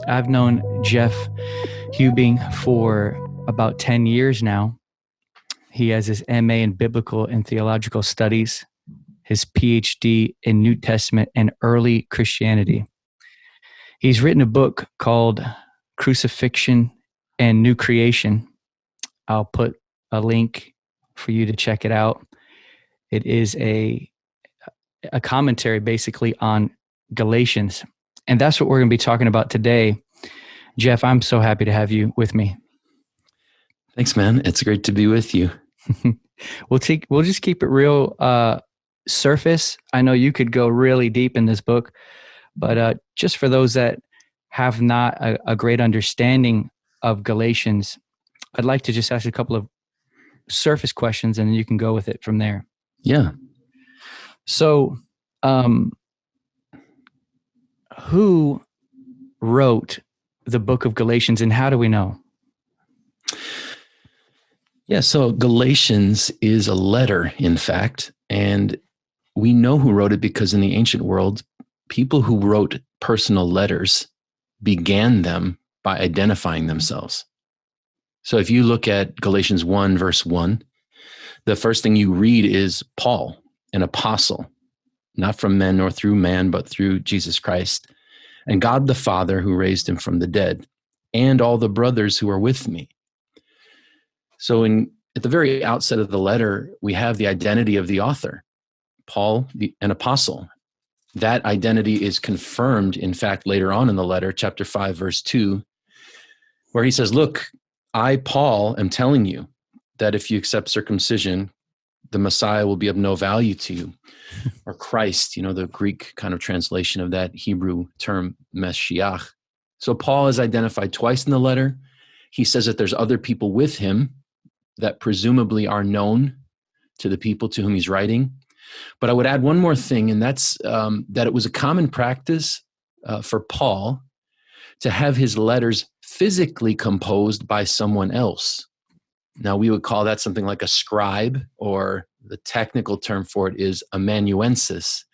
I've known Jeff Hubing for about 10 years now. He has his MA in Biblical and Theological Studies, his PhD in New Testament and Early Christianity. He's written a book called Crucifixion and New Creation. I'll put a link for you to check it out. It is a commentary basically on Galatians. And that's what we're going to be talking about today. Jeff, I'm so happy to have you with me. Thanks, man. It's great to be with you. We'll just keep it real surface. I know you could go really deep in this book, but just for those that have not a great understanding of Galatians, I'd like to just ask a couple of surface questions and you can go with it from there. Yeah. So, who wrote the book of Galatians and how do we know? Yeah, so Galatians is a letter, in fact, and we know who wrote it because in the ancient world, people who wrote personal letters began them by identifying themselves. So if you look at Galatians 1, verse 1, the first thing you read is Paul, an apostle, not from men nor through man, but through Jesus Christ, and God the Father who raised him from the dead, and all the brothers who are with me. So at the very outset of the letter, we have the identity of the author, Paul, an apostle. That identity is confirmed, in fact, later on in the letter, chapter 5, verse 2, where he says, look, I, Paul, am telling you that if you accept circumcision, the Messiah will be of no value to you. Or Christ, the Greek kind of translation of that Hebrew term, Meshiach. So Paul is identified twice in the letter. He says that there's other people with him that presumably are known to the people to whom he's writing. But I would add one more thing, and that's that it was a common practice for Paul to have his letters physically composed by someone else. Now, we would call that something like a scribe, or the technical term for it is amanuensis.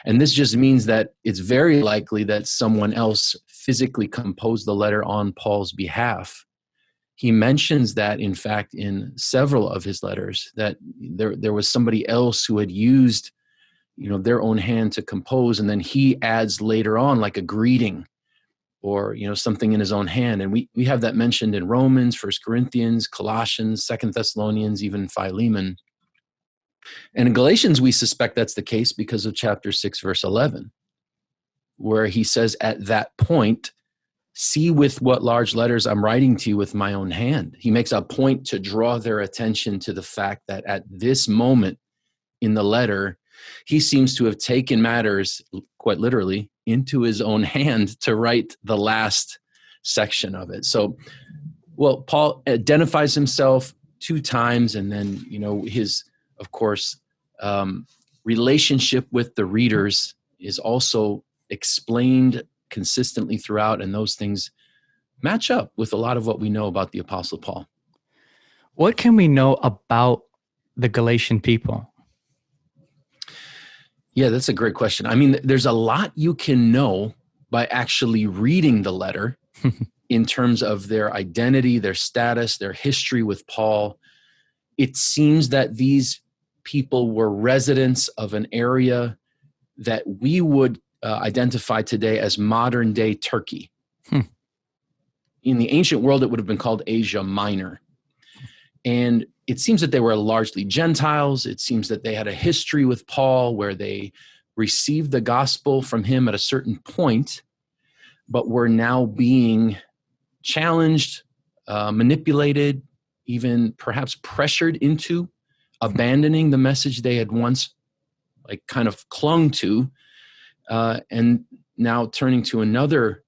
And this just means that it's very likely that someone else physically composed the letter on Paul's behalf. He mentions that, in fact, in several of his letters, that there was somebody else who had used, their own hand to compose, and then he adds later on like a greeting or, something in his own hand. And we have that mentioned in Romans, 1 Corinthians, Colossians, 2 Thessalonians, even Philemon. And in Galatians, we suspect that's the case because of chapter 6, verse 11, where he says at that point, see with what large letters I'm writing to you with my own hand. He makes a point to draw their attention to the fact that at this moment in the letter, he seems to have taken matters, quite literally, into his own hand to write the last section of it. So, Paul identifies himself 2 times, and then, his, of course, relationship with the readers is also explained consistently throughout, and those things match up with a lot of what we know about the Apostle Paul. What can we know about the Galatian people? Yeah, that's a great question. I mean, there's a lot you can know by actually reading the letter in terms of their identity, their status, their history with Paul. It seems that these people were residents of an area that we would identify today as modern day Turkey. In the ancient world, it would have been called Asia Minor. And it seems that they were largely Gentiles. It seems that they had a history with Paul where they received the gospel from him at a certain point, but were now being challenged, manipulated, even perhaps pressured into abandoning the message they had once kind of clung to, and now turning to another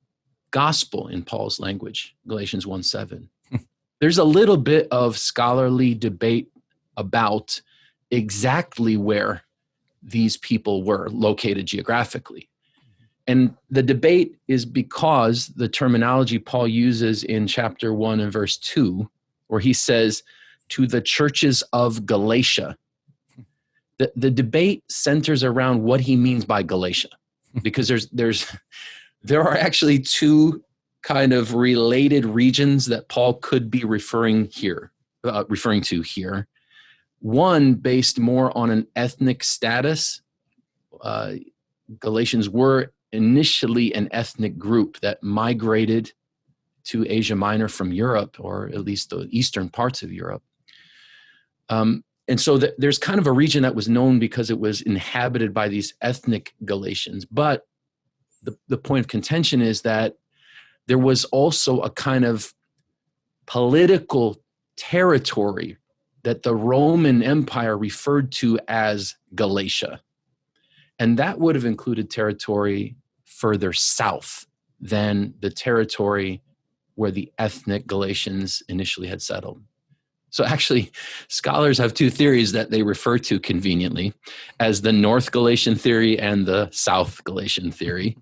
gospel in Paul's language, Galatians 1:7. There's a little bit of scholarly debate about exactly where these people were located geographically. And the debate is because the terminology Paul uses in chapter 1 and verse 2, where he says, to the churches of Galatia. The debate centers around what he means by Galatia. because there are actually two kind of related regions that Paul could be referring to here. One based more on an ethnic status. Galatians were initially an ethnic group that migrated to Asia Minor from Europe, or at least the eastern parts of Europe. And so there's kind of a region that was known because it was inhabited by these ethnic Galatians. But the point of contention is that there was also a kind of political territory that the Roman Empire referred to as Galatia. And that would have included territory further south than the territory where the ethnic Galatians initially had settled. So actually, scholars have two theories that they refer to conveniently as the North Galatian theory and the South Galatian theory.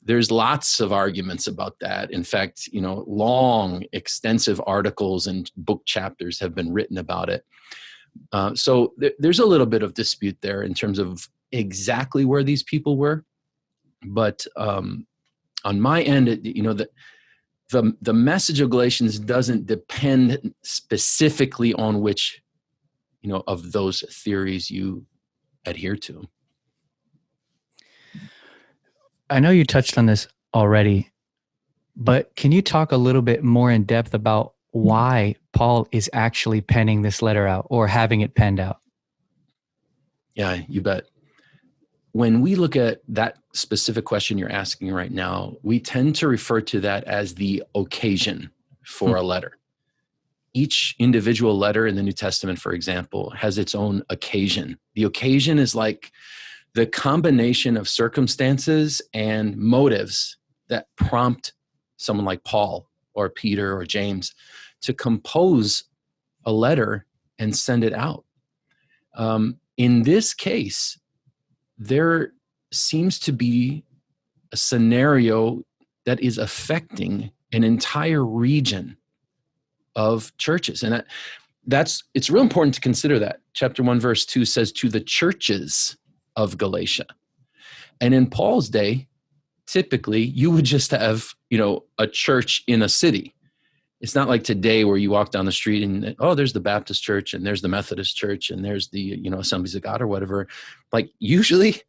There's lots of arguments about that. In fact, long, extensive articles and book chapters have been written about it. So there's a little bit of dispute there in terms of exactly where these people were. But on my end, the message of Galatians doesn't depend specifically on which, of those theories you adhere to. I know you touched on this already, but can you talk a little bit more in depth about why Paul is actually penning this letter out or having it penned out? Yeah, you bet. When we look at that specific question you're asking right now, we tend to refer to that as the occasion for a letter. Each individual letter in the New Testament, for example, has its own occasion. The occasion is like the combination of circumstances and motives that prompt someone like Paul or Peter or James to compose a letter and send it out. In this case, there seems to be a scenario that is affecting an entire region of churches. And it's real important to consider that. Chapter 1, verse 2 says, to the churches of Galatia. And in Paul's day, typically you would just have, a church in a city. It's not like today where you walk down the street and, there's the Baptist church and there's the Methodist church and there's the, Assemblies of God or whatever. Like usually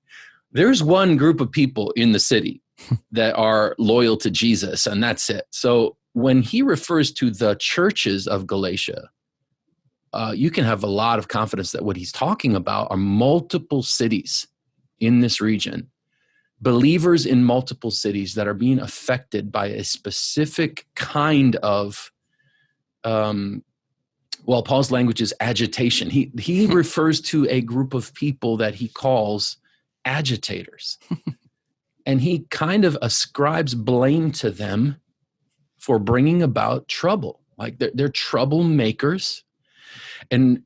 there's one group of people in the city that are loyal to Jesus, and that's it. So when he refers to the churches of Galatia, you can have a lot of confidence that what he's talking about are multiple cities in this region, believers in multiple cities that are being affected by a specific kind of, Paul's language is agitation. He refers to a group of people that he calls agitators. And he kind of ascribes blame to them for bringing about trouble. Like they're troublemakers. And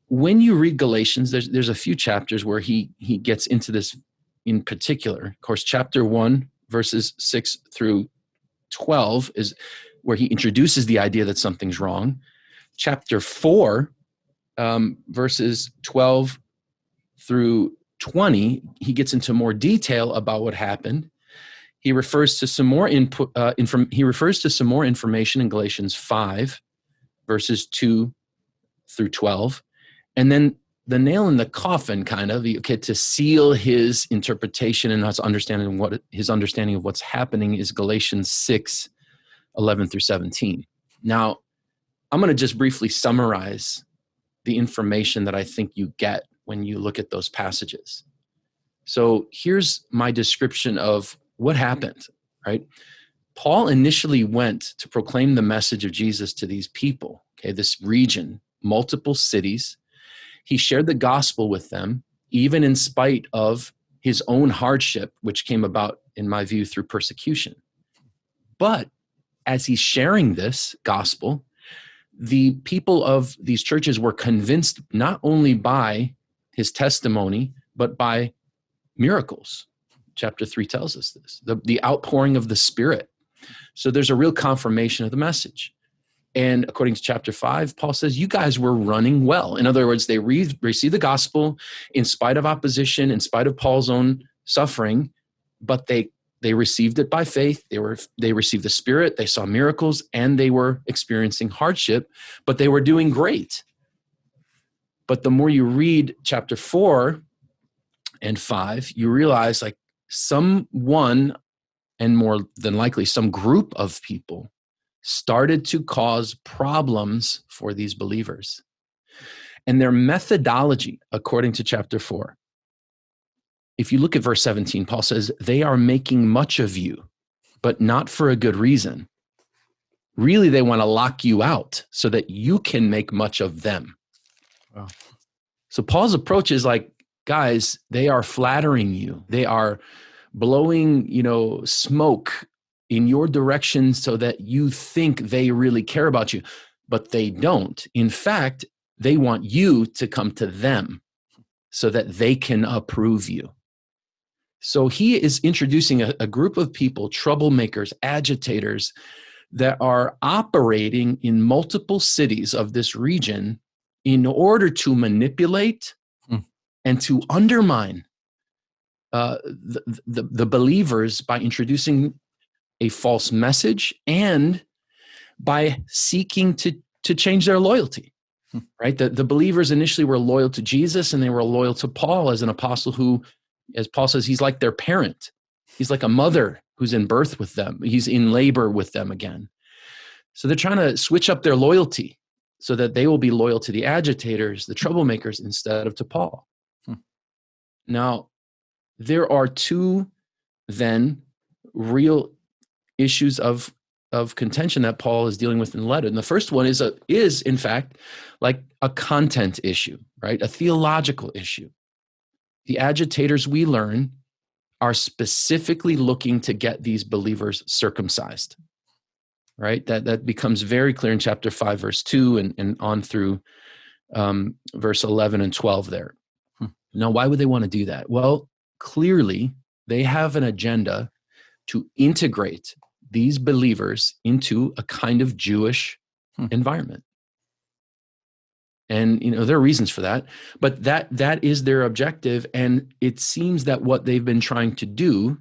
when you read Galatians, there's a few chapters where he gets into this in particular. Of course, chapter 1, verses 6 through 12 is where he introduces the idea that something's wrong. Chapter 4, verses 12 through 20, he gets into more detail about what happened. He refers to some more information in Galatians 5, verses 2 through 12. And then the nail in the coffin, kind of, to seal his interpretation and his understanding of what's happening, is Galatians 6, 11 through 17. Now, I'm going to just briefly summarize the information that I think you get when you look at those passages. So here's my description of what happened, right? Paul initially went to proclaim the message of Jesus to these people, this region, multiple cities. He shared the gospel with them, even in spite of his own hardship, which came about, in my view, through persecution. But as he's sharing this gospel, the people of these churches were convinced not only by his testimony, but by miracles. Chapter 3 tells us this, the outpouring of the Spirit. So there's a real confirmation of the message. And according to chapter 5, Paul says, you guys were running well. In other words, they received the gospel in spite of opposition, in spite of Paul's own suffering. but they received it by faith. They received the Spirit. They saw miracles, and they were experiencing hardship, but they were doing great. But the more you read chapter 4 and 5, you realize like someone, and more than likely some group of people, started to cause problems for these believers. And their methodology, according to chapter 4, if you look at verse 17, Paul says, they are making much of you, but not for a good reason. Really, they want to lock you out so that you can make much of them. Wow. So Paul's approach is like, guys, they are flattering you. They are blowing, smoke in your direction so that you think they really care about you, but they don't. In fact, they want you to come to them so that they can approve you. So he is introducing a group of people, troublemakers, agitators, that are operating in multiple cities of this region in order to manipulate and to undermine the believers by introducing a false message and by seeking to change their loyalty. Right? The believers initially were loyal to Jesus, and they were loyal to Paul as an apostle who, as Paul says, he's like their parent. He's like a mother who's in birth with them. He's in labor with them again. So they're trying to switch up their loyalty so that they will be loyal to the agitators, the troublemakers, instead of to Paul. Now, there are two then real issues of contention that Paul is dealing with in the letter. And the first one is in fact like a content issue, right? A theological issue. The agitators, we learn, are specifically looking to get these believers circumcised, right? That becomes very clear in chapter 5, verse 2 and on through verse 11 and 12 there. Now, why would they want to do that? Well, clearly they have an agenda to integrate these believers into a kind of Jewish environment. And, there are reasons for that, but that is their objective. And it seems that what they've been trying to do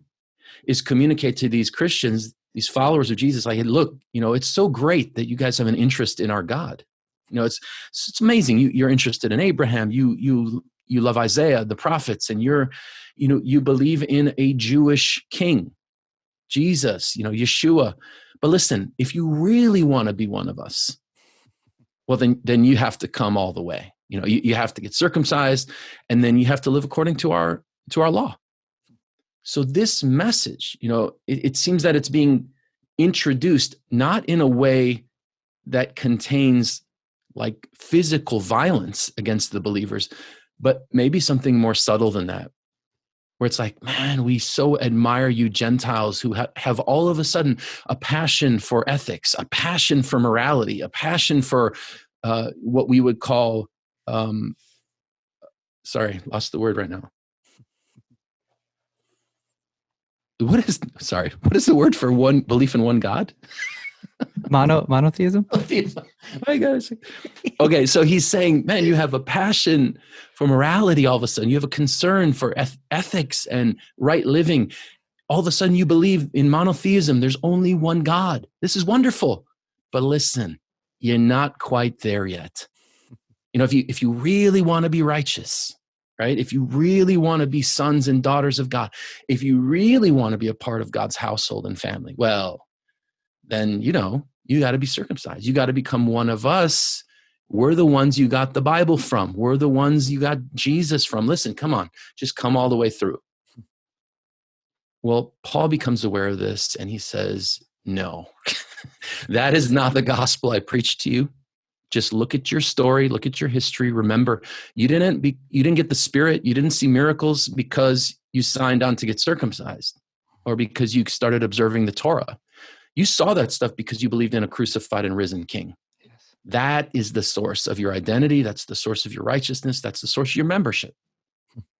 is communicate to these Christians, these followers of Jesus, like, hey, look, it's so great that you guys have an interest in our God. It's amazing. You're interested in Abraham. You love Isaiah, the prophets, and you believe in a Jewish king, Jesus, Yeshua. But listen, if you really want to be one of us, well, then you have to come all the way. You have to get circumcised, and then you have to live according to our law. So this message, it seems that it's being introduced not in a way that contains like physical violence against the believers, but maybe something more subtle than that, where it's like, man, we so admire you Gentiles who have all of a sudden a passion for ethics, a passion for morality, a passion for what we would call, lost the word right now. What is the word for one belief in one God? Monotheism? Okay, so he's saying, man, you have a passion for morality all of a sudden. You have a concern for ethics and right living. All of a sudden you believe in monotheism. There's only one God. This is wonderful. But listen, you're not quite there yet. If you really want to be righteous, right? If you really want to be sons and daughters of God, if you really want to be a part of God's household and family, well, then, you got to be circumcised. You got to become one of us. We're the ones you got the Bible from. We're the ones you got Jesus from. Listen, come on, just come all the way through. Well, Paul becomes aware of this and he says, no, that is not the gospel I preached to you. Just look at your story, look at your history. Remember, you didn't get the Spirit. You didn't see miracles because you signed on to get circumcised or because you started observing the Torah. You saw that stuff because you believed in a crucified and risen king. Yes. That is the source of your identity. That's the source of your righteousness. That's the source of your membership.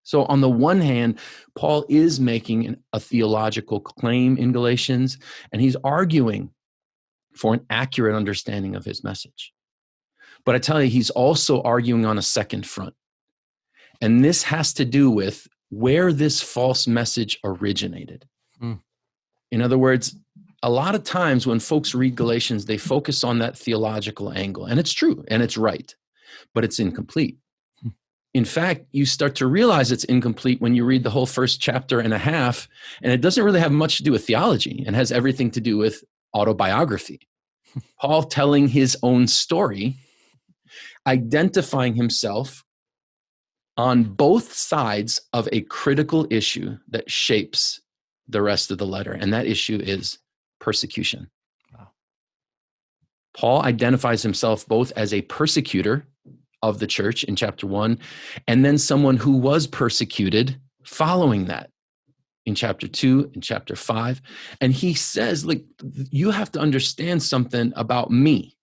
So on the one hand, Paul is making a theological claim in Galatians, and he's arguing for an accurate understanding of his message. But I tell you, he's also arguing on a second front. And this has to do with where this false message originated. Mm. In other words, a lot of times when folks read Galatians, they focus on that theological angle. And it's true and it's right, but it's incomplete. In fact, you start to realize it's incomplete when you read the whole first chapter and a half, and it doesn't really have much to do with theology and has everything to do with autobiography. Paul telling his own story, identifying himself on both sides of a critical issue that shapes the rest of the letter. And that issue is persecution. Wow. Paul identifies himself both as a persecutor of the church in chapter 1, and then someone who was persecuted following that in chapter 2 and chapter 5. And he says, like, you have to understand something about me.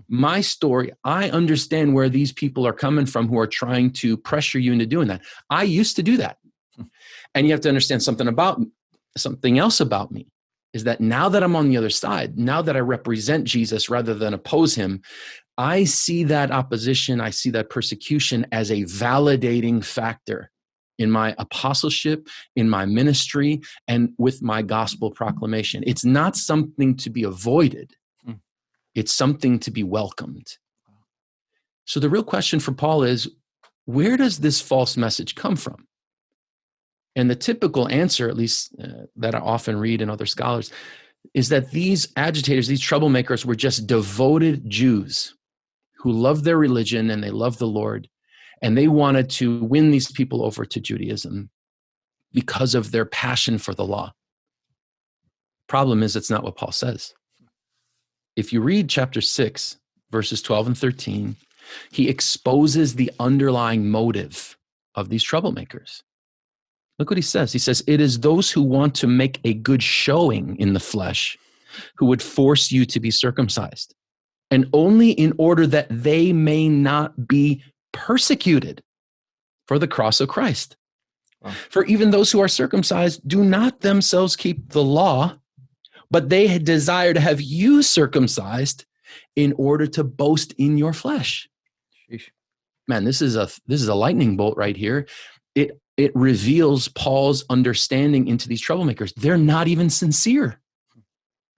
My story, I understand where these people are coming from who are trying to pressure you into doing that. I used to do that. And you have to understand something else about me, is that now that I'm on the other side, now that I represent Jesus rather than oppose him, I see that opposition, I see that persecution as a validating factor in my apostleship, in my ministry, and with my gospel proclamation. It's not something to be avoided. It's something to be welcomed. So the real question for Paul is, where does this false message come from? And the typical answer, at least that I often read in other scholars, is that these agitators, these troublemakers, were just devoted Jews who loved their religion and they loved the Lord, and they wanted to win these people over to Judaism because of their passion for the law. Problem is, it's not what Paul says. If you read chapter 6, verses 12 and 13, he exposes the underlying motive of these troublemakers. Look what he says. He says, it is those who want to make a good showing in the flesh who would force you to be circumcised, and only in order that they may not be persecuted for the cross of Christ. Wow. For even those who are circumcised do not themselves keep the law, but they desire to have you circumcised in order to boast in your flesh. Sheesh. Man, this is a lightning bolt right here. It reveals Paul's understanding into these troublemakers. They're not even sincere.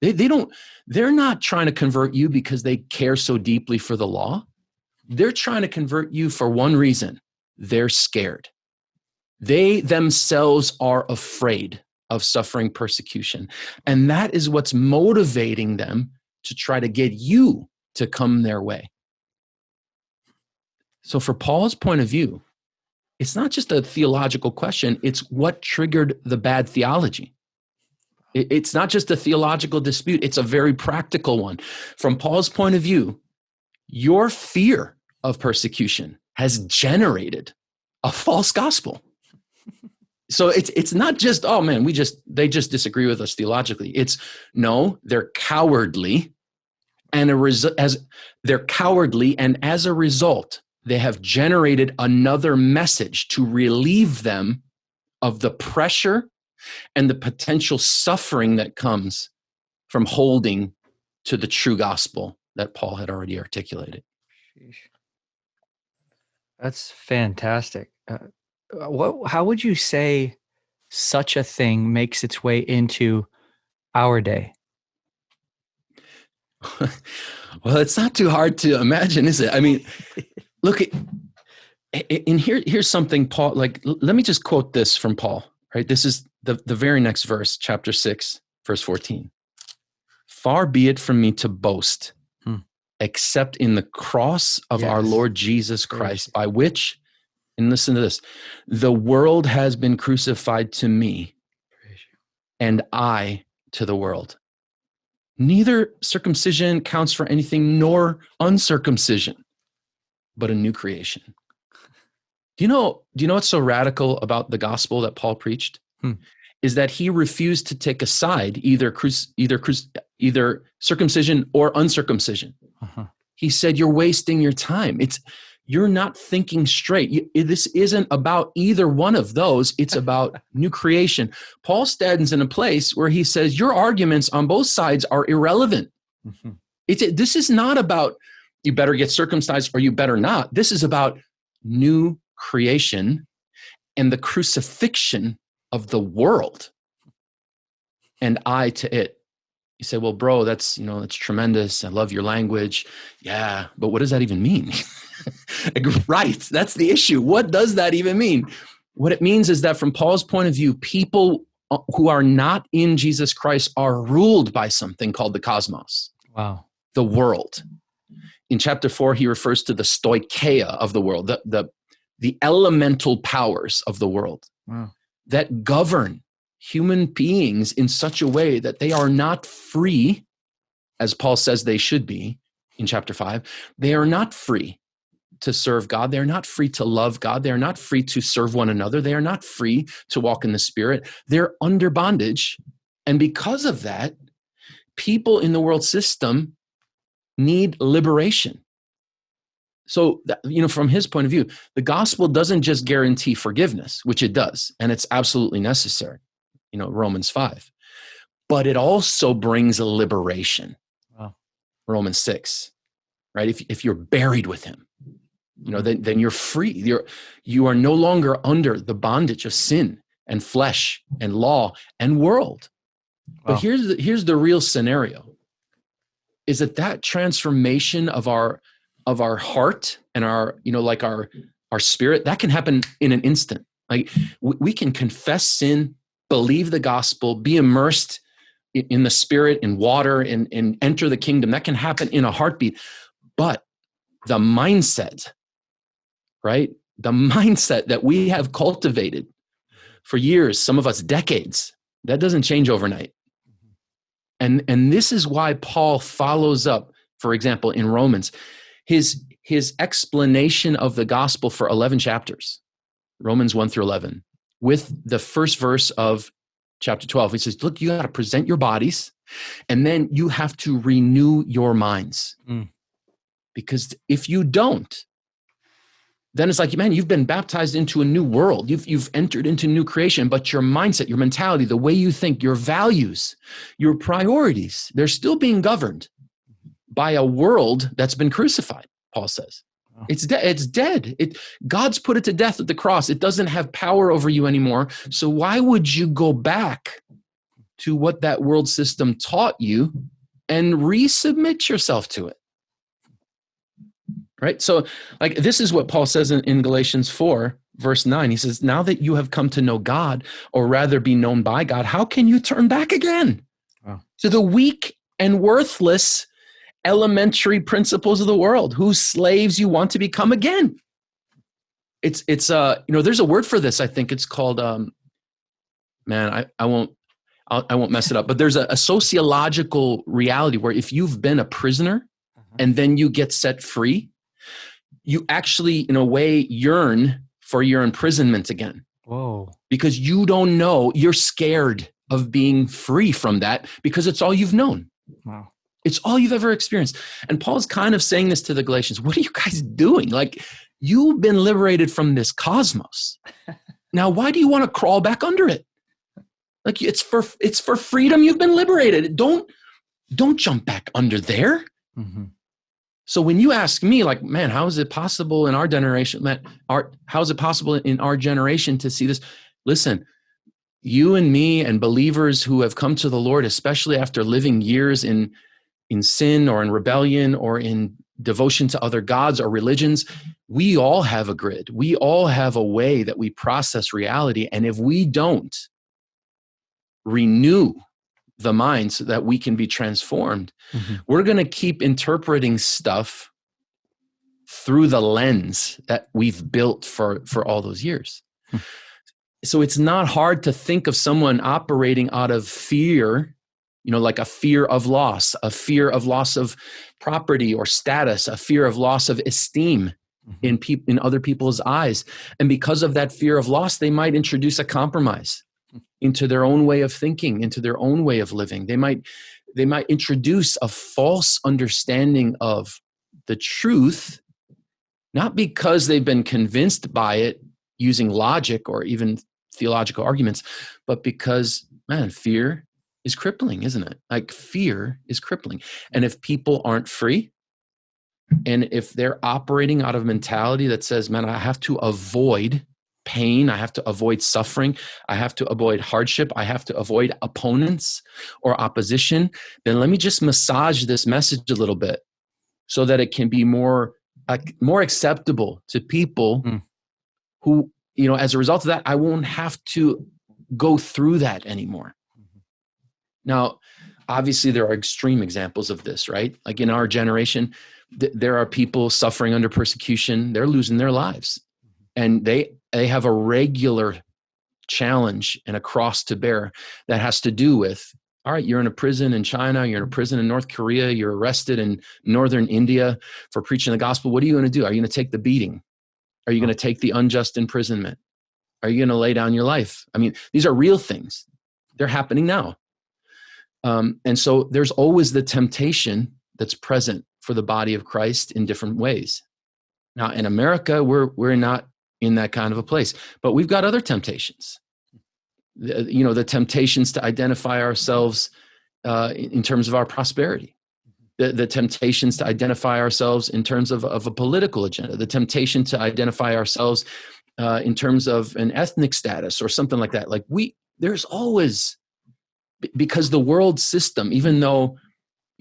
They're not trying to convert you because they care so deeply for the law. They're trying to convert you for one reason. They're scared. They themselves are afraid of suffering persecution. And that is what's motivating them to try to get you to come their way. So for Paul's point of view, it's not just a theological question, it's what triggered the bad theology. It's not just a theological dispute, it's a very practical one. From Paul's point of view, your fear of persecution has generated a false gospel. So it's not just, oh man, they just disagree with us theologically. It's no, they're cowardly, and as a result, they have generated another message to relieve them of the pressure and the potential suffering that comes from holding to the true gospel that Paul had already articulated. That's fantastic. How would you say such a thing makes its way into our day? Well, it's not too hard to imagine, is it? I mean, look, here's something Paul, let me just quote this from Paul, right? This is the very next verse, chapter 6, verse 14. Far be it from me to boast, except in the cross of our Lord Jesus Christ, by which, and listen to this, the world has been crucified to me, and I to the world. Neither circumcision counts for anything, nor uncircumcision, but a new creation. Do you know what's so radical about the gospel that Paul preached? Is that he refused to take a side, either circumcision or uncircumcision. Uh-huh. He said, you're wasting your time. You're not thinking straight. This isn't about either one of those. It's about new creation. Paul stands in a place where he says, your arguments on both sides are irrelevant. Mm-hmm. This is not about you better get circumcised or you better not. This is about new creation and the crucifixion of the world. and I to it. You say, well, bro, that's tremendous. I love your language. Yeah, but what does that even mean? Right, that's the issue. What does that even mean? What it means is that from Paul's point of view, people who are not in Jesus Christ are ruled by something called the cosmos. Wow. The world. In chapter 4, he refers to the stoicheia of the world, the elemental powers of the world. Wow. That govern human beings in such a way that they are not free, as Paul says they should be in chapter 5. They are not free to serve God. They are not free to love God. They are not free to serve one another. They are not free to walk in the Spirit. They're under bondage. And because of that, people in the world system need liberation. So, from his point of view, the gospel doesn't just guarantee forgiveness, which it does, and it's absolutely necessary, Romans 5. But it also brings a liberation. Wow. Romans 6, right? If you're buried with him, then you're free. You are no longer under the bondage of sin and flesh and law and world. Wow. But here's the real scenario, is that transformation of our heart and our spirit, that can happen in an instant. Like we can confess sin, believe the gospel, be immersed in the Spirit, in water, and enter the kingdom. That can happen in a heartbeat. But the mindset, right? The mindset that we have cultivated for years, some of us decades, that doesn't change overnight. And this is why Paul follows up, for example, in Romans, his explanation of the gospel for 11 chapters, Romans 1 through 11, with the first verse of chapter 12. He says, look, you got to present your bodies, and then you have to renew your minds. Because if you don't, then it's like, man, you've been baptized into a new world. You've entered into new creation, but your mindset, your mentality, the way you think, your values, your priorities, they're still being governed by a world that's been crucified, Paul says. Wow. It's dead. God's put it to death at the cross. It doesn't have power over you anymore. So why would you go back to what that world system taught you and resubmit yourself to it? Right? So this is what Paul says in Galatians 4, verse 9. He says, now that you have come to know God, or rather be known by God, how can you turn back again to the weak and worthless elementary principles of the world, whose slaves you want to become again? It's there's a word for this. I think it's called, I won't mess it up, but there's a sociological reality where if you've been a prisoner and then you get set free, you actually, in a way, yearn for your imprisonment again. Whoa. Because you don't know, you're scared of being free from that because it's all you've known. Wow. It's all you've ever experienced. And Paul's kind of saying this to the Galatians. What are you guys doing? You've been liberated from this cosmos. Now, why do you want to crawl back under it? It's for freedom. You've been liberated. Don't jump back under there. Mm-hmm. So when you ask me, man, how is it possible in our generation, how is it possible in our generation to see this? Listen, you and me and believers who have come to the Lord, especially after living years in sin or in rebellion or in devotion to other gods or religions, we all have a grid. We all have a way that we process reality. And if we don't renew the mind so that we can be transformed, we're going to keep interpreting stuff through the lens that we've built for all those years. So it's not hard to think of someone operating out of fear, like a fear of loss of property or status, a fear of loss of esteem in other people's eyes. And because of that fear of loss, they might introduce a compromise into their own way of thinking, into their own way of living. They might introduce a false understanding of the truth, not because they've been convinced by it using logic or even theological arguments, but because, man, fear is crippling, isn't it? Fear is crippling. And if people aren't free, and if they're operating out of mentality that says, man, I have to avoid pain. I have to avoid suffering. I have to avoid hardship. I have to avoid opponents or opposition. Then let me just massage this message a little bit so that it can be more acceptable to people who, as a result of that, I won't have to go through that anymore. Now, obviously, there are extreme examples of this, right? Like in our generation, there are people suffering under persecution. They're losing their lives. And they have a regular challenge and a cross to bear that has to do with, all right, you're in a prison in China, you're in a prison in North Korea, you're arrested in northern India for preaching the gospel. What are you going to do? Are you going to take the beating? Are you going to take the unjust imprisonment? Are you going to lay down your life? I mean, these are real things. They're happening now. And so there's always the temptation that's present for the body of Christ in different ways. Now, in America, we're not in that kind of a place, but we've got other temptations. The temptations to identify ourselves in terms of our prosperity, the temptations to identify ourselves in terms of a political agenda, the temptation to identify ourselves in terms of an ethnic status or something like that. Like there's always, because the world system, even though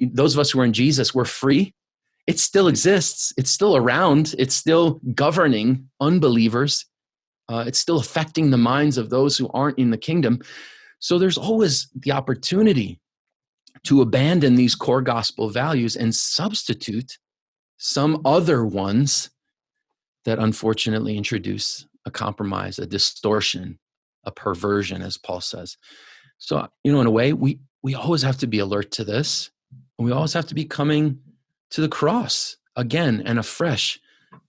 those of us who are in Jesus, we're free, it still exists. It's still around. It's still governing unbelievers. It's still affecting the minds of those who aren't in the kingdom. So there's always the opportunity to abandon these core gospel values and substitute some other ones that unfortunately introduce a compromise, a distortion, a perversion, as Paul says. So, in a way, we always have to be alert to this. And we always have to be coming to the cross again and afresh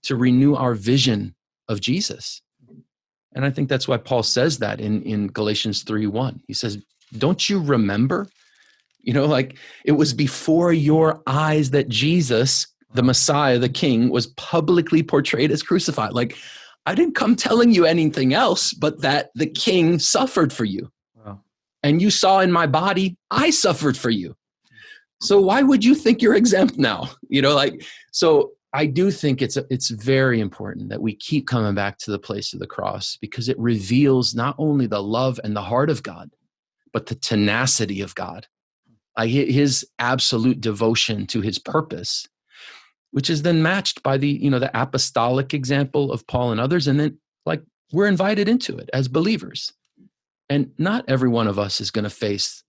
to renew our vision of Jesus. And I think that's why Paul says that in Galatians 3:1. He says, don't you remember? Like it was before your eyes that Jesus, the Messiah, the King, was publicly portrayed as crucified. Like, I didn't come telling you anything else, but that the King suffered for you. Wow. And you saw in my body, I suffered for you. So why would you think you're exempt now? So I do think it's very important that we keep coming back to the place of the cross, because it reveals not only the love and the heart of God, but the tenacity of God, his absolute devotion to his purpose, which is then matched by the apostolic example of Paul and others. And then we're invited into it as believers. And not every one of us is going to face,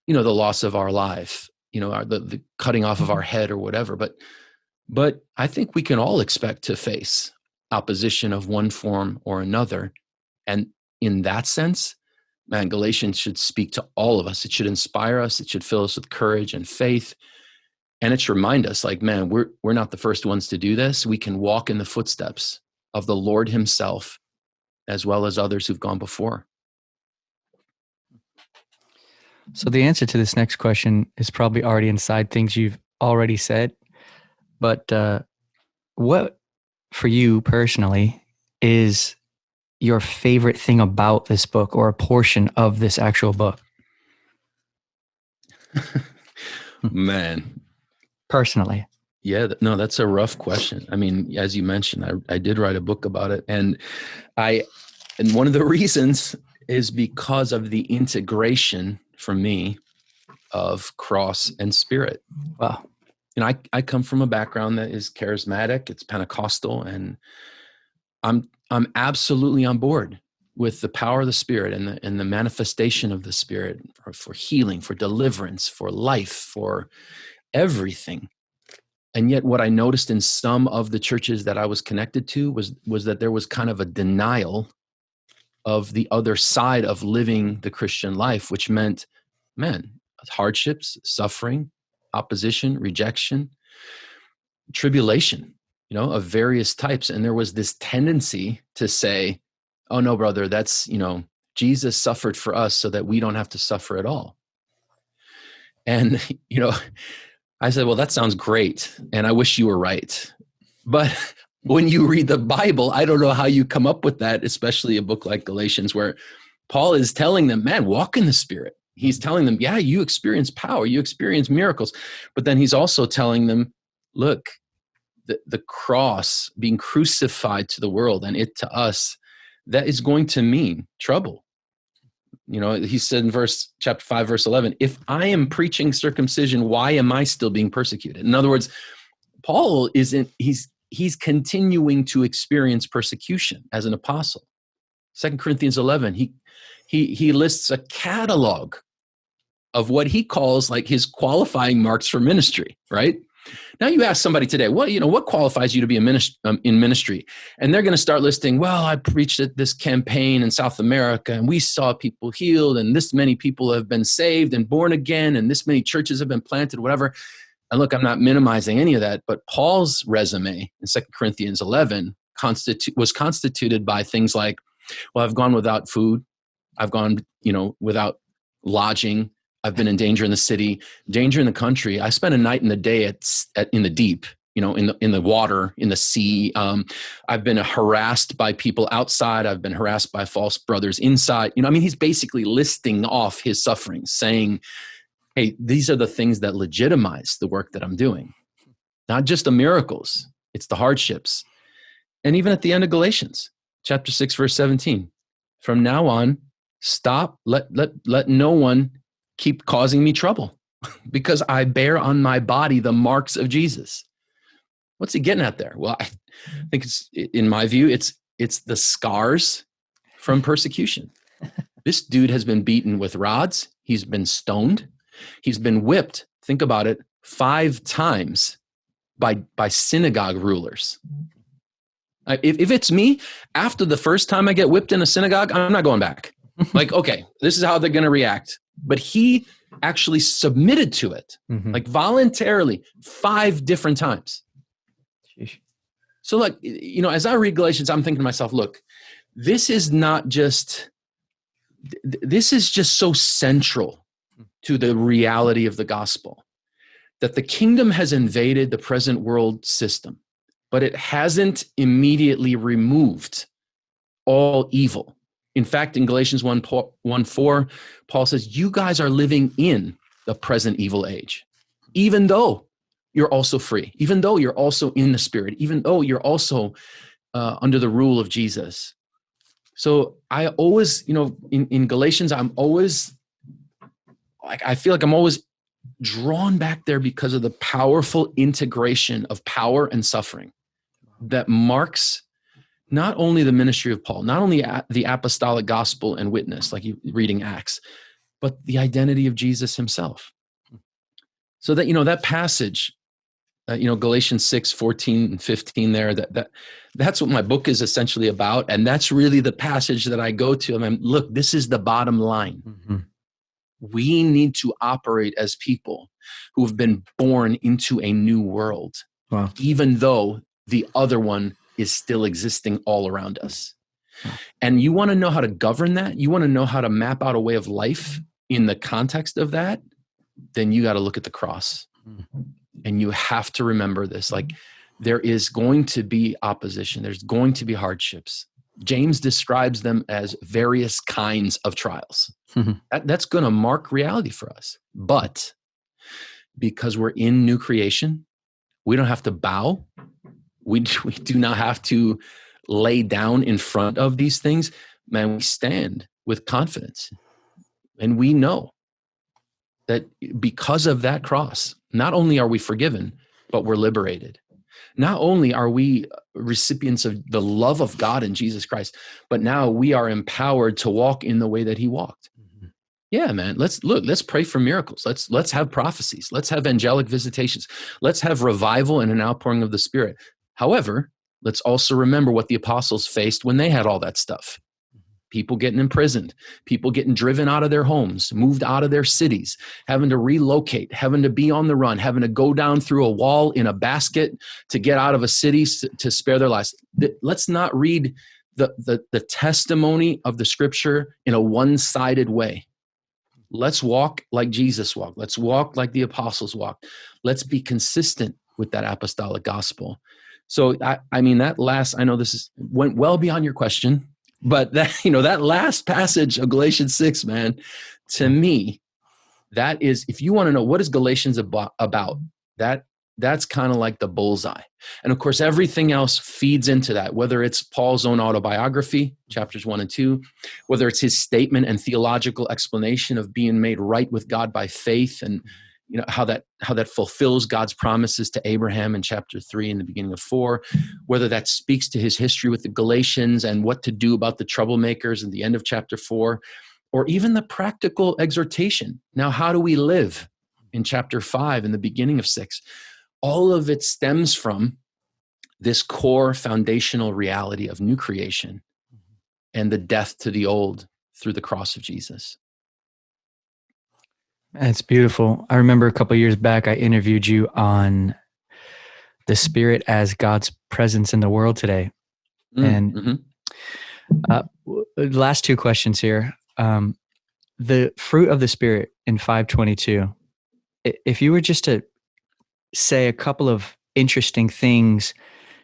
the loss of our life, the cutting off of our head or whatever. But I think we can all expect to face opposition of one form or another. And in that sense, man, Galatians should speak to all of us. It should inspire us. It should fill us with courage and faith. And it should remind us, man, we're not the first ones to do this. We can walk in the footsteps of the Lord himself, as well as others who've gone before. So the answer to this next question is probably already inside things you've already said. But what, for you personally, is your favorite thing about this book, or a portion of this actual book? Man. Personally. Yeah, no, that's a rough question. I mean, as you mentioned, I did write a book about it. And one of the reasons is because of the integration for me of cross and spirit. Wow. I come from a background that is charismatic, it's Pentecostal, and I'm absolutely on board with the power of the Spirit and the manifestation of the Spirit for healing, for deliverance, for life, for everything. And yet what I noticed in some of the churches that I was connected to was that there was kind of a denial of the other side of living the Christian life, which meant, hardships, suffering, opposition, rejection, tribulation, of various types. And there was this tendency to say, oh no, brother, that's, Jesus suffered for us so that we don't have to suffer at all. And, I said, well, that sounds great. And I wish you were right. But when you read the Bible, I don't know how you come up with that, especially a book like Galatians, where Paul is telling them, man, walk in the Spirit. He's telling them, yeah, you experience power, you experience miracles. But then he's also telling them, look, the cross, being crucified to the world and it to us, that is going to mean trouble. He said in chapter 5, verse 11, if I am preaching circumcision, why am I still being persecuted? In other words, Paul he's continuing to experience persecution as an apostle. 2 Corinthians 11, he lists a catalog of what he calls like his qualifying marks for ministry, right? Now you ask somebody today, what qualifies you to be in ministry? And they're going to start listing, well, I preached at this campaign in South America and we saw people healed and this many people have been saved and born again and this many churches have been planted, whatever. And look, I'm not minimizing any of that, but Paul's resume in 2 Corinthians 11 was constituted by things like, well, I've gone without food. I've gone, without lodging. I've been in danger in the city, danger in the country. I spent a night and a day in the deep, in the water, in the sea. I've been harassed by people outside. I've been harassed by false brothers inside. He's basically listing off his sufferings, saying, hey, these are the things that legitimize the work that I'm doing. Not just the miracles, it's the hardships. And even at the end of Galatians, chapter 6, verse 17, from now on, stop, let no one keep causing me trouble because I bear on my body the marks of Jesus. What's he getting at there? Well, I think in my view, it's the scars from persecution. This dude has been beaten with rods. He's been stoned. He's been whipped. Think about it, 5 times by synagogue rulers. If it's me, after the first time I get whipped in a synagogue, I'm not going back. Like, okay, this is how they're going to react. But he actually submitted to it, like voluntarily, 5 different times. Sheesh. So like, as I read Galatians, I'm thinking to myself, look, this is just so central to the reality of the gospel that the kingdom has invaded the present world system, but it hasn't immediately removed all evil. In fact, in Galatians 1:4, Paul says, you guys are living in the present evil age, even though you're also free, even though you're also in the Spirit, even though you're also under the rule of Jesus. So I always, in Galatians, I feel like I'm always drawn back there because of the powerful integration of power and suffering that marks not only the ministry of Paul, not only the apostolic gospel and witness, like you reading Acts, but the identity of Jesus himself. So that, that passage, Galatians 6:14 and 15 there, that's what my book is essentially about. And that's really the passage that I go to. I mean, look, this is the bottom line. Mm-hmm. We need to operate as people who have been born into a new world, wow, even though the other one is still existing all around us. And you want to know how to govern that? You want to know how to map out a way of life in the context of that? Then you got to look at the cross. And you have to remember this. Like, there is going to be opposition. There's going to be hardships. James describes them as various kinds of trials. That's going to mark reality for us. But because we're in new creation, we don't have to bow. We do not have to lay down in front of these things. Man, we stand with confidence. And we know that because of that cross, not only are we forgiven, but we're liberated. Not only are we recipients of the love of God in Jesus Christ, but now we are empowered to walk in the way that he walked. Yeah, man, let's pray for miracles. Let's have prophecies. Let's have angelic visitations. Let's have revival and an outpouring of the Spirit. However, let's also remember what the apostles faced when they had all that stuff. People getting imprisoned, people getting driven out of their homes, moved out of their cities, having to relocate, having to be on the run, having to go down through a wall in a basket to get out of a city to spare their lives. Let's not read the testimony of the scripture in a one-sided way. Let's walk like Jesus walked. Let's walk like the apostles walked. Let's be consistent with that apostolic gospel. So, I mean, that last, I know went well beyond your question, but that last passage of Galatians 6, man, to me, that is, if you want to know what is Galatians about, that That's kind of like the bullseye. And of course, everything else feeds into that, whether it's Paul's own autobiography, chapters 1 and 2, whether it's his statement and theological explanation of being made right with God by faith, and how that fulfills God's promises to Abraham in chapter 3 and the beginning of 4, whether that speaks to his history with the Galatians and what to do about the troublemakers at the end of chapter 4, or even the practical exhortation. Now, how do we live in chapter 5 and the beginning of 6? All of it stems from this core foundational reality of new creation and the death to the old through the cross of Jesus. That's beautiful. I remember a couple of years back, I interviewed you on the Spirit as God's presence in the world today. And last two questions here. The fruit of the Spirit in 5:22, if you were just to say a couple of interesting things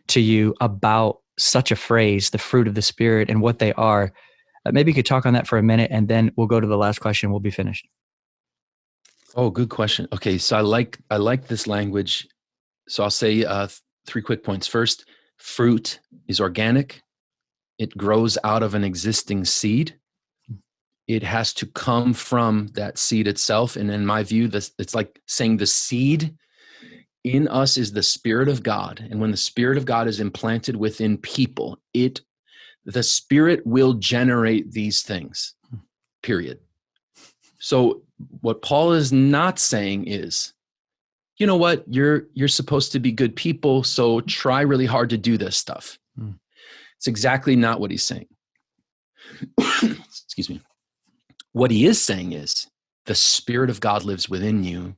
to you about such a phrase, the fruit of the Spirit, and what they are, maybe you could talk on that for a minute, and then we'll go to the last question. We'll be finished. Oh, good question. Okay, so I like this language. So I'll say 3 quick points. First, fruit is organic. It grows out of an existing seed. It has to come from that seed itself. And in my view, it's like saying the seed in us is the Spirit of God. And when the Spirit of God is implanted within people, the Spirit will generate these things, period. So what Paul is not saying is, you know what, you're supposed to be good people, so try really hard to do this stuff. It's exactly not what he's saying. Excuse me. What he is saying is the Spirit of God lives within you.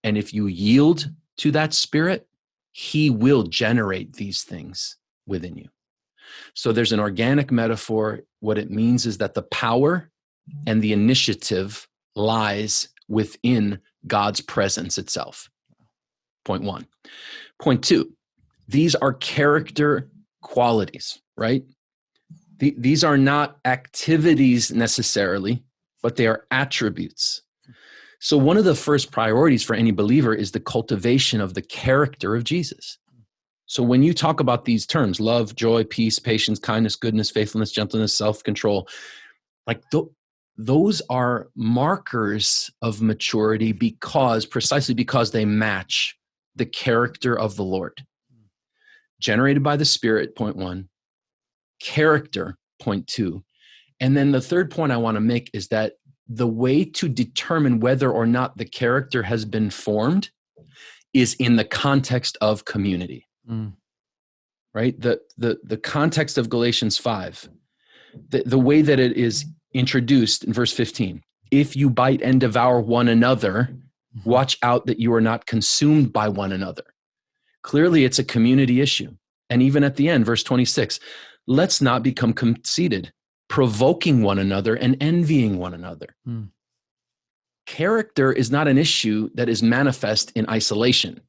And if you yield to that Spirit, he will generate these things within you. So there's an organic metaphor. What it means is that the power and the initiative lies within God's presence itself. Point 1. Point 2, these are character qualities, right? These are not activities necessarily, but they are attributes. So one of the first priorities for any believer is the cultivation of the character of Jesus. So when you talk about these terms, love, joy, peace, patience, kindness, goodness, faithfulness, gentleness, self-control, like those are markers of maturity precisely because they match the character of the Lord. Generated by the Spirit, point 1. Character, point 2. And then the third point I want to make is that the way to determine whether or not the character has been formed is in the context of community. Right? The context of Galatians 5, the way that it is introduced in verse 15. If you bite and devour one another, watch out that you are not consumed by one another. Clearly, it's a community issue. And even at the end, verse 26, let's not become conceited, provoking one another and envying one another. Character is not an issue that is manifest in isolation,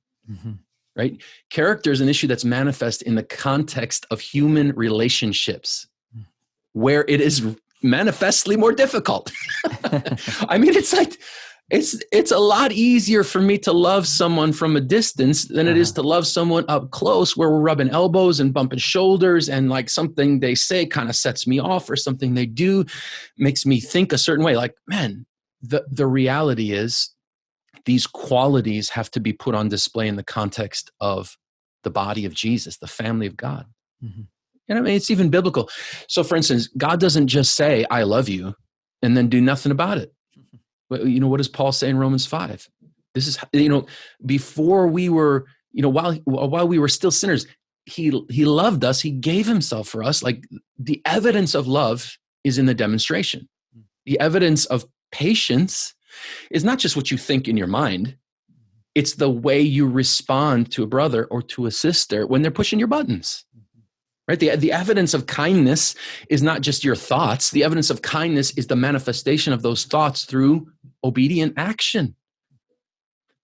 right? Character is an issue that's manifest in the context of human relationships, where it is manifestly more difficult. I mean, it's like, it's a lot easier for me to love someone from a distance than it is to love someone up close, where we're rubbing elbows and bumping shoulders, and like something they say kind of sets me off, or something they do makes me think a certain way. Like, man, the reality is these qualities have to be put on display in the context of the body of Jesus, the family of God. And I mean, it's even biblical. So for instance, God doesn't just say, I love you, and then do nothing about it. You know, what does Paul say in Romans 5? This is, before we were, while we were still sinners, he loved us. He gave himself for us. Like, the evidence of love is in the demonstration. The evidence of patience is not just what you think in your mind. It's the way you respond to a brother or to a sister when they're pushing your buttons. Right? The evidence of kindness is not just your thoughts. The evidence of kindness is the manifestation of those thoughts through obedient action.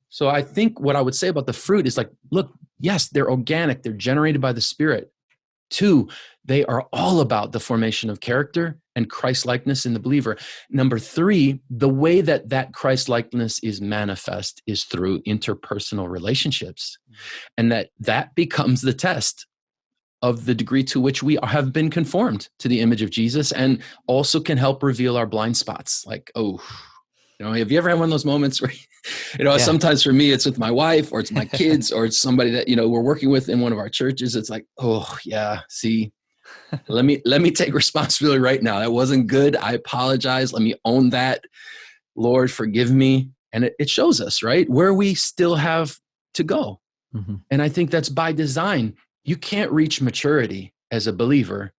So I think what I would say about the fruit is like, look, yes, they're organic. They're generated by the Spirit. 2, they are all about the formation of character. and Christ-likeness in the believer. Number 3, the way that that Christ-likeness is manifest is through interpersonal relationships. And that becomes the test of the degree to which we have been conformed to the image of Jesus, and also can help reveal our blind spots. Like, have you ever had one of those moments where, sometimes for me, it's with my wife, or it's my kids, or it's somebody that, we're working with in one of our churches. It's like, see, let me take responsibility right now. That wasn't good. I apologize. Let me own that. Lord, forgive me. And it shows us, right, where we still have to go. Mm-hmm. And I think that's by design. You can't reach maturity as a believer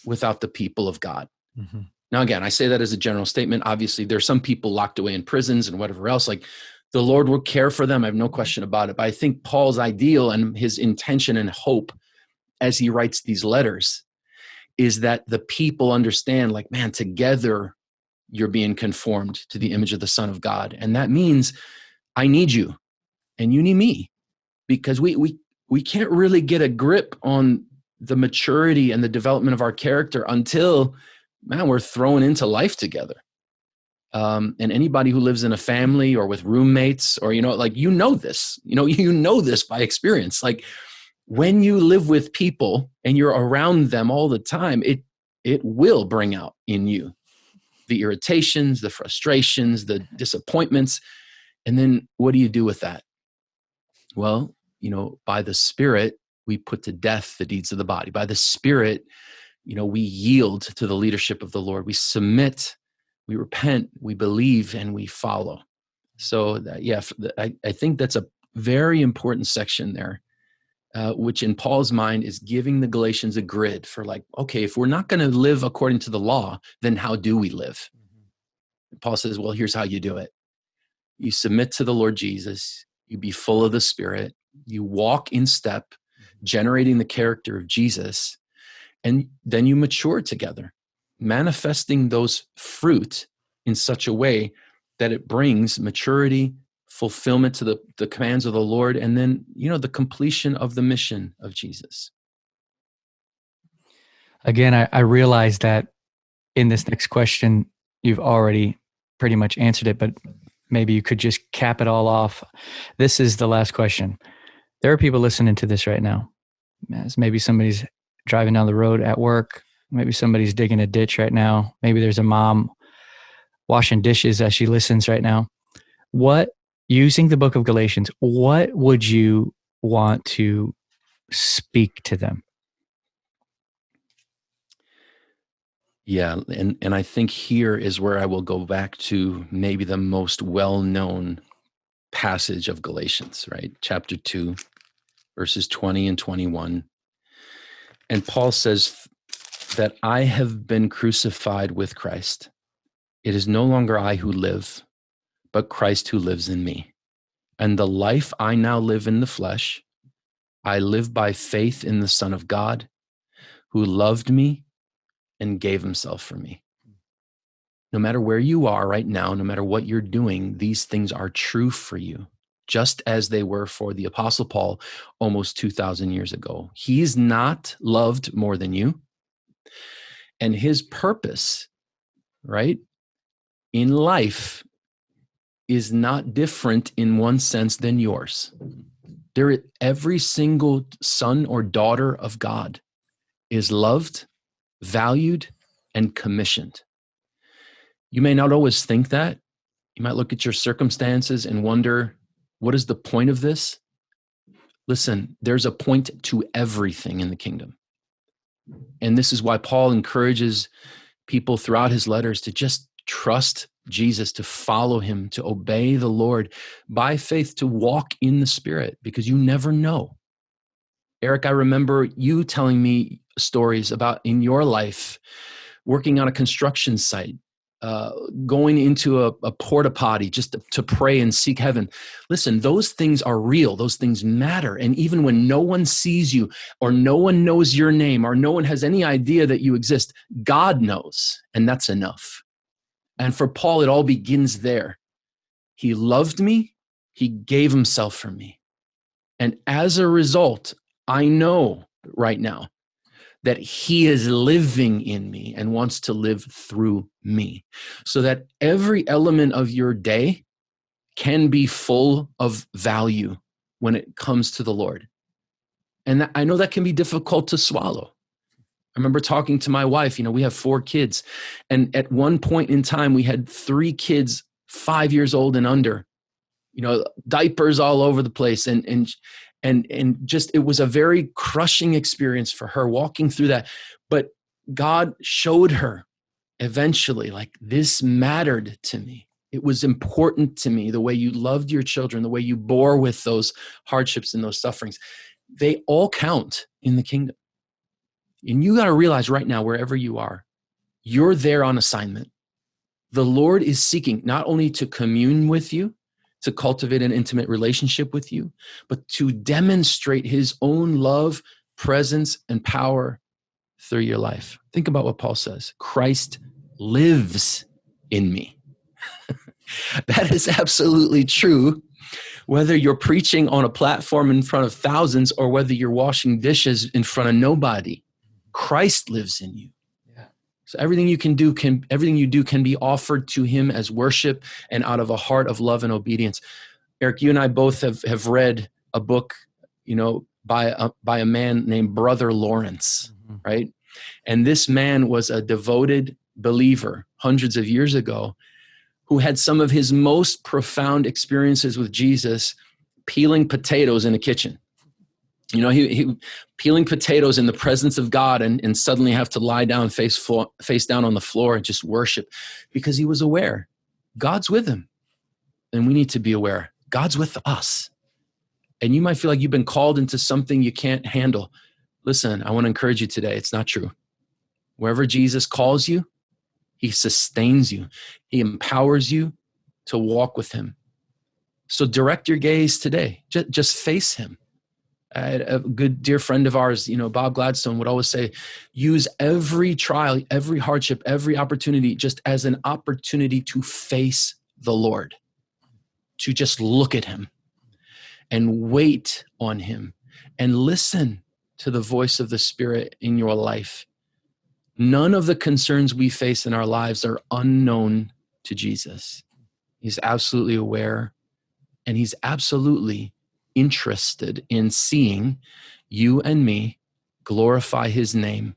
without the people of God. Mm-hmm. Now, again, I say that as a general statement. Obviously, there's some people locked away in prisons and whatever else. Like, the Lord will care for them. I have no question about it. But I think Paul's ideal and his intention and hope as he writes these letters is that the people understand, like, man, together you're being conformed to the image of the Son of God. And that means I need you and you need me, because we can't really get a grip on the maturity and the development of our character until, man, we're thrown into life together. And anybody who lives in a family or with roommates, or, this by experience. Like, when you live with people and you're around them all the time, it will bring out in you the irritations, the frustrations, the disappointments. And then what do you do with that? Well, by the Spirit, we put to death the deeds of the body. By the Spirit, we yield to the leadership of the Lord. We submit, we repent, we believe, and we follow. So, I think that's a very important section there, which in Paul's mind is giving the Galatians a grid for, like, okay, if we're not going to live according to the law, then how do we live? Mm-hmm. Paul says, well, here's how you do it. You submit to the Lord Jesus. You be full of the Spirit. You walk in step, generating the character of Jesus, and then you mature together, manifesting those fruit in such a way that it brings maturity, fulfillment to the commands of the Lord, and then, the completion of the mission of Jesus. Again, I realize that in this next question, you've already pretty much answered it, but maybe you could just cap it all off. This is the last question. There are people listening to this right now. Maybe somebody's driving down the road at work. Maybe somebody's digging a ditch right now. Maybe there's a mom washing dishes as she listens right now. Using the book of Galatians, what would you want to speak to them? Yeah, and I think here is where I will go back to maybe the most well-known passage of Galatians, right? Chapter 2, verses 20 and 21. And Paul says that I have been crucified with Christ. It is no longer I who live, but Christ who lives in me. And the life I now live in the flesh, I live by faith in the Son of God, who loved me and gave himself for me. No matter where you are right now, no matter what you're doing, these things are true for you, just as they were for the Apostle Paul almost 2,000 years ago. He's not loved more than you. And his purpose, right, in life is not different in one sense than yours. Every single son or daughter of God is loved, valued, and commissioned. You may not always think that. You might look at your circumstances and wonder, what is the point of this? Listen, there's a point to everything in the kingdom. And this is why Paul encourages people throughout his letters to just trust Jesus, to follow him, to obey the Lord by faith, to walk in the Spirit, because you never know. Eric, I remember you telling me stories about in your life, working on a construction site, going into a porta potty just to pray and seek heaven. Listen, those things are real. Those things matter. And even when no one sees you, or no one knows your name, or no one has any idea that you exist, God knows, and that's enough. And for Paul, it all begins there. He loved me. He gave himself for me. And as a result, I know right now that he is living in me and wants to live through me, so that every element of your day can be full of value when it comes to the Lord. And I know that can be difficult to swallow. I remember talking to my wife, we have 4 kids. And at one point in time, we had 3 kids, 5 years old and under, diapers all over the place. And just, it was a very crushing experience for her walking through that. But God showed her eventually, like, this mattered to me. It was important to me, the way you loved your children, the way you bore with those hardships and those sufferings. They all count in the kingdom. And you got to realize right now, wherever you are, you're there on assignment. The Lord is seeking not only to commune with you, to cultivate an intimate relationship with you, but to demonstrate his own love, presence, and power through your life. Think about what Paul says. Christ lives in me. That is absolutely true. Whether you're preaching on a platform in front of thousands or whether you're washing dishes in front of nobody, Christ lives in you. Yeah. So everything you do can be offered to him as worship and out of a heart of love and obedience. Eric, you and I both have read a book, by a man named Brother Lawrence, right? And this man was a devoted believer hundreds of years ago who had some of his most profound experiences with Jesus peeling potatoes in a kitchen. He peeling potatoes in the presence of God and suddenly have to lie down face down on the floor and just worship, because he was aware God's with him. And we need to be aware God's with us. And you might feel like you've been called into something you can't handle. Listen, I want to encourage you today. It's not true. Wherever Jesus calls you, he sustains you. He empowers you to walk with him. So direct your gaze today. Just face him. A good dear friend of ours, Bob Gladstone, would always say, use every trial, every hardship, every opportunity just as an opportunity to face the Lord, to just look at him and wait on him and listen to the voice of the Spirit in your life. None of the concerns we face in our lives are unknown to Jesus. He's absolutely aware, and he's absolutely interested in seeing you and me glorify his name,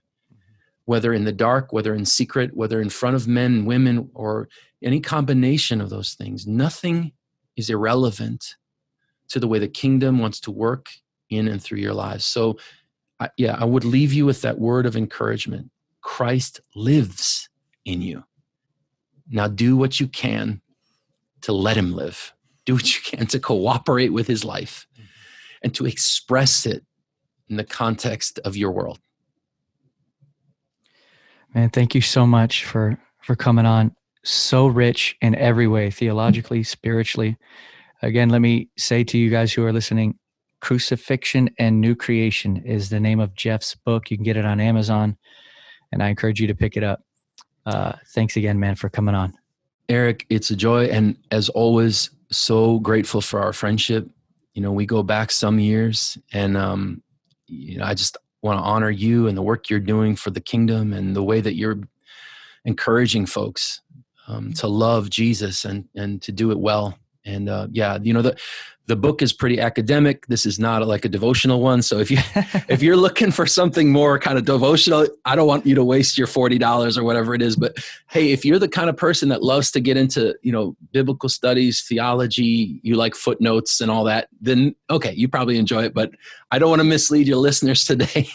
whether in the dark, whether in secret, whether in front of men and women, or any combination of those things. Nothing is irrelevant to the way the kingdom wants to work in and through your lives. So I would leave you with that word of encouragement. Christ lives in you. Now do what you can to let him live. Do what you can to cooperate with his life and to express it in the context of your world. Man, thank you so much for coming on. So rich in every way, theologically, spiritually. Again, let me say to you guys who are listening, Crucifixion and New Creation is the name of Jeff's book. You can get it on Amazon, and I encourage you to pick it up. Thanks again, man, for coming on. Eric, it's a joy. And as always, so grateful for our friendship. We go back some years, and, I just want to honor you and the work you're doing for the kingdom and the way that you're encouraging folks to love Jesus and to do it well. And the book is pretty academic. This is not like a devotional one. So if you're looking for something more kind of devotional, I don't want you to waste your $40 or whatever it is. But hey, if you're the kind of person that loves to get into, biblical studies, theology, you like footnotes and all that, then okay, you probably enjoy it. But I don't want to mislead your listeners today.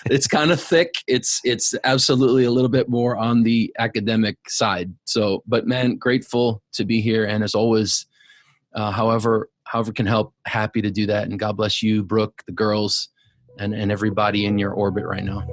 It's kind of thick. It's absolutely a little bit more on the academic side. So, but man, grateful to be here. And as always, however can help, happy to do that. And God bless you, Brooke, the girls, and everybody in your orbit right now.